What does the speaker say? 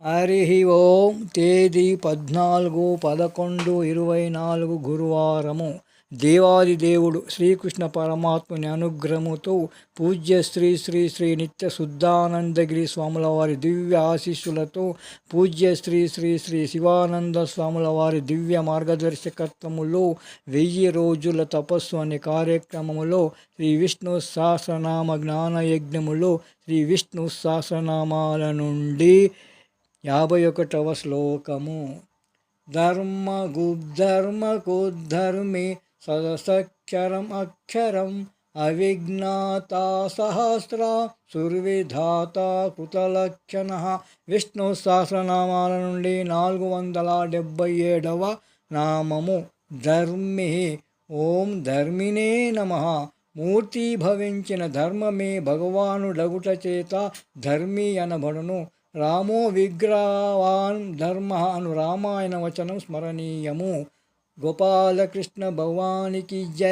హరి ఓం. తేదీ 14/11/24 గురువారము. దేవాది దేవుడు శ్రీకృష్ణ పరమాత్ముని అనుగ్రహముతో పూజ్య శ్రీ శ్రీ శ్రీ నిత్య శుద్ధానందగిరి స్వాముల వారి దివ్య ఆశీస్సులతో పూజ్య శ్రీ శ్రీ శ్రీ శివానంద స్వాముల వారి దివ్య మార్గదర్శకత్వములో 1000 రోజుల తపస్సు అనే కార్యక్రమములో శ్రీ విష్ణు సహస్రనామ జ్ఞాన యజ్ఞములో శ్రీ విష్ణు సహస్రనామాల నుండి 51వ శ్లోకము. ధర్మకుద్ధర్మే సదసక్షరం అక్షరం అవిజ్ఞాతా సహస్ర సుర్విధాత కృతలక్షణ. విష్ణు సహస్రనామాల నుండి 477వ నామము ధర్మి. ఓం ధర్మినే నమః. మూర్తీభవించిన ధర్మమే భగవానుడగుట చేత ధర్మి అనబడును. రామో విగ్రహవాన్ ధర్మ అను రామాయణ వచనం స్మరణీయము. గోపాలకృష్ణ భగవానికి జై.